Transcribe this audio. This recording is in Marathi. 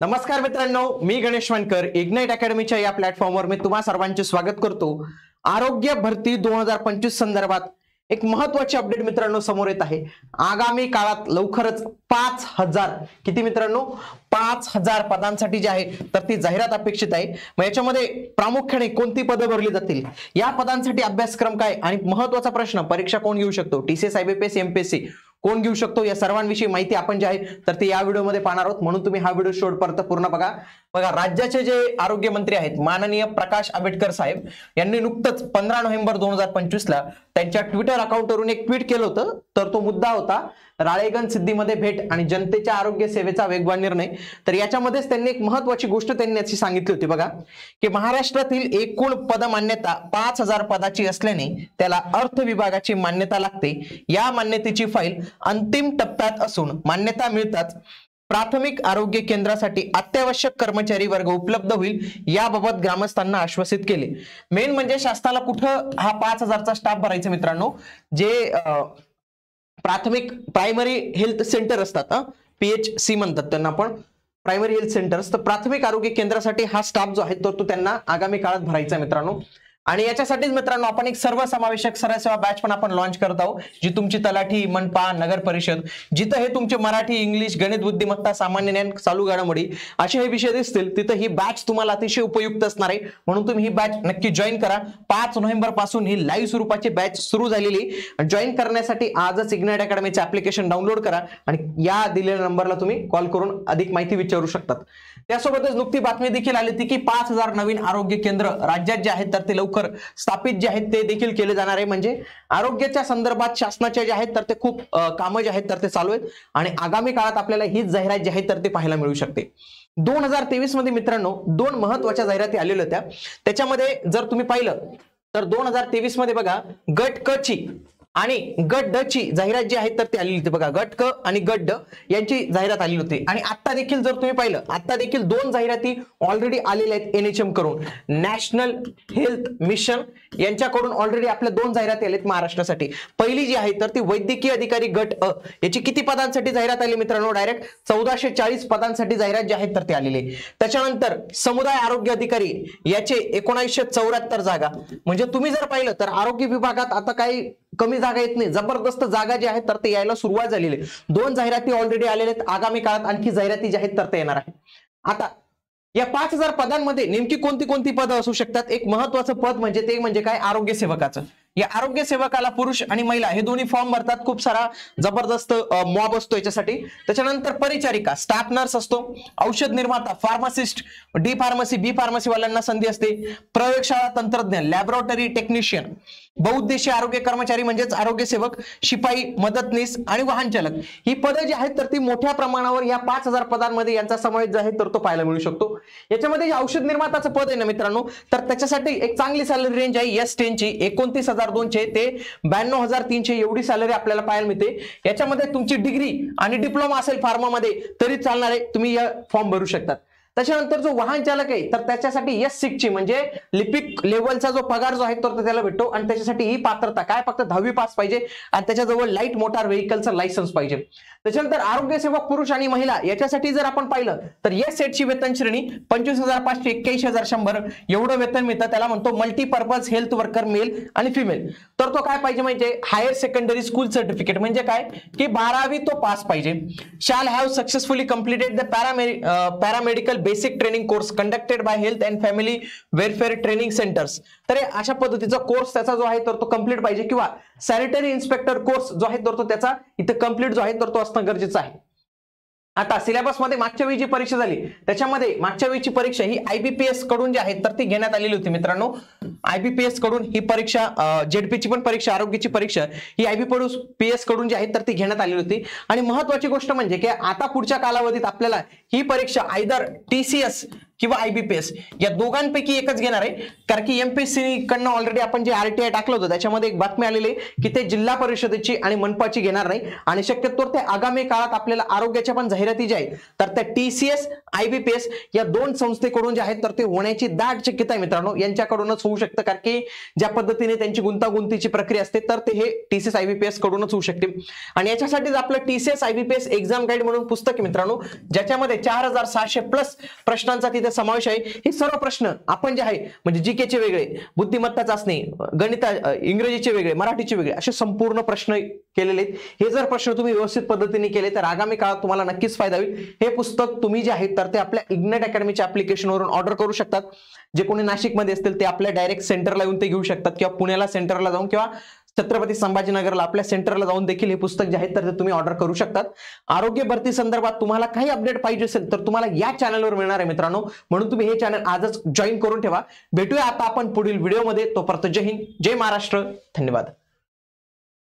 नमस्कार मित्रांनो, मी गणेश वानकर इग्नाइट अकॅडमीच्या या प्लॅटफॉर्मवर मी तुम्हा सर्वांचे स्वागत करतो। आरोग्य भरती 2025 संदर्भात एक महत्त्वाची अपडेट मित्रांनो समोर येत आहे। आगामी काळात लवकरच 5000 किती मित्रांनो 5000 पदांसाठी जे आहे तर ती जाहिरात अपेक्षित आहे। मग याच्यामध्ये प्रामुख्याने कोणती पदे भरली जातील, या पदांसाठी अभ्यासक्रम काय आणि महत्त्वाचा प्रश्न परीक्षा कोण घेऊ शकतो, टीसीएस, आयबीपीएस, एमपीएससी कोण घेऊ शकतो, या सर्वांविषयी माहिती आपण जे आहे तर ते या व्हिडिओमध्ये पाहणार आहोत। म्हणून तुम्ही हा व्हिडिओ शेवटपर्यंत पूर्ण बघा। राज्याचे जे आरोग्य मंत्री आहेत माननीय प्रकाश आंबेडकर साहेब यांनी नुकतंच 15 नोव्हेंबर 2025 ला त्यांच्या ट्विटर अकाउंटवरून एक ट्विट केलं होतं। तर तो मुद्दा होता राळेगण सिद्धीमध्ये भेट आणि जनतेच्या आरोग्य सेवेचा वेगवान निर्णय। तर याच्यामध्येच त्यांनी एक महत्त्वाची गोष्ट त्यांनी अशी सांगितली होती बघा, की महाराष्ट्रातील एकूण पद मान्यता 5000 पदाची असल्याने त्याला अर्थ विभागाची मान्यता लागते। या मान्यतेची फाईल अंतिम टप्प्यात असून मान्यता मिळताच प्राथमिक आरोग्य केंद्रासाठी अत्यावश्यक कर्मचारी वर्ग उपलब्ध होईल, याबाबत ग्रामस्थांना आश्वासित केले। मेन म्हणजे शासनाला कुठं हा 5000 चा स्टाफ भरायचा मित्रांनो, जे प्राथमिक प्रायमरी हेल्थ सेंटर असतात, पीएचसी म्हणतात त्यांना आपण, प्रायमरी हेल्थ सेंटर्स। तर प्राथमिक आरोग्य केंद्रासाठी हा स्टाफ जो आहे तो त्यांना आगामी काळात भरायचा मित्रांनो। आणि याच्यासाठीच मित्रांनो आपण एक सर्वसमावेशक सरळ सेवा बॅच पण आपण लॉन्च करत आहोत, जी तुमची तलाठी, मनपा, नगर परिषद, जिथं हे तुमचे मराठी, इंग्लिश, गणित, बुद्धिमत्ता, सामान्य ज्ञान, चालू घडामोडी असे हे विषय दिसतील, तिथं ही बॅच तुम्हाला अतिशय उपयुक्त असणार आहे। म्हणून तुम्ही ही बॅच नक्की जॉईन करा। 5 नोव्हेंबर पासून ही लाईव्ह स्वरूपाची बॅच सुरू झालेली आहे। जॉईन करण्यासाठी आजच इग्नाइट अकॅडमीचे ऍप्लिकेशन डाउनलोड करा आणि या दिलेल्या नंबरला तुम्ही कॉल करून अधिक माहिती विचारू शकतात। त्यासोबतच नुकती बातमी देखील आली होती की 5000 नवीन आरोग्य केंद्र राज्यात जे आहेत तर ते लवकर स्थापित जे आहेत ते देखील केले जाणार आहे। म्हणजे आरोग्याच्या संदर्भात शासनाचे जे आहेत तर ते खूप कामं जे आहेत तर ते चालू आहेत आणि आगामी काळात आपल्याला हीच जाहिरात जी आहे तर ते पाहायला मिळू शकते। 2023 मध्ये मित्रांनो 2 महत्त्वाच्या जाहिराती आलेल्या होत्या। त्याच्यामध्ये जर तुम्ही पाहिलं तर 2023 मध्ये बघा गट क ची आणि गट ड ची जाहिरात जी आहे तर ती आलेली होती बघा। गट क आणि गट ड यांची जाहिरात आलेली होती आणि आता देखील जर तुम्ही पाहिलं आता देखील 2 जाहिराती ऑलरेडी आलेल्या आहेत। एनएचएम कडून, नॅशनल हेल्थ मिशन यांच्याकडून ऑलरेडी आपल्या 2 जाहिराती आलेत महाराष्ट्रासाठी। पहिली जी आहे तर ती वैद्यकीय अधिकारी गट अ, याची किती पदांसाठी जाहिरात आली मित्रांनो, डायरेक्ट 1440 पदांसाठी जाहिरात जी आहे तर ती आलेली आहे। त्याच्यानंतर समुदाय आरोग्य अधिकारी याचे 1974 जागा। म्हणजे तुम्ही जर पाहिलं तर आरोग्य विभागात आता काही कमी जागा येत नाही, जबरदस्त जागा जी आहेत तर ते यायला सुरुवात झालेली आहे। 2 जाहिराती ऑलरेडी आलेल्या आहेत, आगामी काळात आणखी जाहिराती जी आहेत तर ते येणार आहे। आता या 5000 पदांमध्ये नेमकी कोणती कोणती पदं असू शकतात, एक महत्त्वाचं पद म्हणजे ते म्हणजे काय, आरोग्य सेवकाचं। या आरोग्य सेवकाला पुरुष आणि महिला हे दोन्ही फॉर्म भरतात, खूप सारा जबरदस्त मॉब असतो याच्यासाठी। त्याच्यानंतर परिचारिका, स्टाफ नर्स असतो, औषध निर्माता, फार्मासिस्ट, डी फार्मसी, बी फार्मसी वाल्यांना संधी असते, प्रयोगशाळा तंत्रज्ञ, लॅबोरेटरी टेक्निशियन, बहुउद्देशीय आरोग्य कर्मचारी म्हणजेच आरोग्य सेवक, शिपाई, मदतनीस आणि वाहन चालक, ही पदे जी आहेत तर ती मोठ्या प्रमाणावर या 5000 पदांमध्ये यांचा समावेश जो आहे तर तो पाहायला मिळू शकतो। याच्यामध्ये औषध निर्माताचं पद आहे ना मित्रांनो, तर त्याच्यासाठी एक चांगली सॅलरी रेंज आहे S10 ची 29,200 ते 92,300 एवढी सॅलरी आपल्याला पाहायला मिळते। याच्यामध्ये तुमची डिग्री आणि डिप्लोमा असेल फार्मामध्ये तरी चालणार आहे, तुम्ही या फॉर्म भरू शकतात। त्याच्यानंतर जो वाहन चालक आहे तर त्याच्यासाठी S6 ची म्हणजे लिपिक लेवलचा जो पगार जो आहे तर त्याला भेटतो आणि त्याच्यासाठी ही पात्रता काय, फक्त 10वी पास पाहिजे आणि त्याच्याजवळ लाईट मोटार व्हेकलचं लायसन्स पाहिजे। त्याच्यानंतर आरोग्य सेवक पुरुष आणि महिला याच्यासाठी जर आपण पाहिलं तर S8 ची वेतन श्रेणी 25,500 21,100 एवढं वेतन मिळतं। त्याला म्हणतो मल्टीपर्पज हेल्थ वर्कर मेल आणि फिमेल। तर तो काय पाहिजे म्हणजे हायर सेकंडरी स्कूल सर्टिफिकेट, म्हणजे काय की 12वी तो पास पाहिजे। Shall have successfully completed the paramedical basic training course conducted by health and family welfare training centres. तर अशा पद्धतीचा कोर्स त्याचा जो आहे तर तो कंप्लीट पाहिजे, किंवा सॅनिटरी इन्स्पेक्टर कोर्स जो आहे तर तो त्याचा इथे कंप्लीट जो आहे तर तो असणं गरजेचं आहे। आता सिलेबस मध्ये मागच्या वेळी जी परीक्षा झाली त्याच्यामध्ये मागच्या वेळीची परीक्षा ही आयबीपीएस कडून जी आहे तर ती घेण्यात आलेली होती मित्रांनो। आयबीपीएस कडून ही परीक्षा, जेडपीची पण परीक्षा, आरोग्याची परीक्षा ही आयबीपीएस कडून जी आहे तर ती घेण्यात आलेली होती। आणि महत्त्वाची गोष्ट म्हणजे की आता पुढच्या कालावधीत आपल्याला ही परीक्षा आयदर टीसीएस किंवा आयबीपीएस या दोघांपैकी एकच घेणार आहे, कारण की एमपीएससी कडनं ऑलरेडी आपण जे आरटीआय टाकलं होतं त्याच्यामध्ये एक बातमी आलेली आहे की ते जिल्हा परिषदेची आणि मनपाची घेणार नाही आणि शक्यतो ते आगामी काळात आपल्याला आरोग्याच्या पण जाहिराती ज्या आहेत तर त्या टीसीएस IBPS या दोन संस्थेकडून जे आहेत तर ते होण्याची दाट शक्यता आहे मित्रांनो, यांच्याकडूनच होऊ शकतं, कारण की ज्या पद्धतीने त्यांची गुंतागुंतीची प्रक्रिया असते तर ते हे TCS IBPS कडूनच होऊ शकते. आणि याच्यासाठीच आपलं TCS IBPS एक्झाम गाईड म्हणून पुस्तक आहे मित्रांनो, ज्याच्यामध्ये 4600 प्लस प्रश्नांचा तिथे समावेश आहे. हे सर्व प्रश्न आपण जे आहे म्हणजे जीकेचे वेगळे, बुद्धिमत्ता चाचणी, गणित, इंग्रजीचे वेगळे, मराठीचे वेगळे असे संपूर्ण प्रश्न केलेले आहेत. हे जर प्रश्न तुम्ही व्यवस्थित पद्धतीने केले तर आगामी काळात तुम्हाला नक्कीच फायदा होईल. हे पुस्तक तुम्ही जे आहे तर ते आपल्या इग्नाइट अकॅडमीच्या ऍप्लिकेशनवरून ऑर्डर करू शकतात. जे कोणी नाशिकमध्ये असतील ते आपल्या डायरेक्ट सेंटरला येऊन ते घेऊ शकतात, किंवा पुण्याला सेंटरला जाऊन किंवा छत्रपती संभाजीनगरला आपल्या सेंटरला जाऊन देखील हे पुस्तक जे आहे तर ते तुम्ही ऑर्डर करू शकतात. आरोग्य भरती संदर्भात तुम्हाला काही अपडेट पाहिजे असेल तर तुम्हाला या चॅनलवर मिळणार आहे मित्रांनो, म्हणून तुम्ही हे चॅनल आजच जॉईन करून ठेवा. भेटूया आता आपण पुढील व्हिडिओमध्ये. तोपर्यंत जय हिंद, जय महाराष्ट्र, धन्यवाद.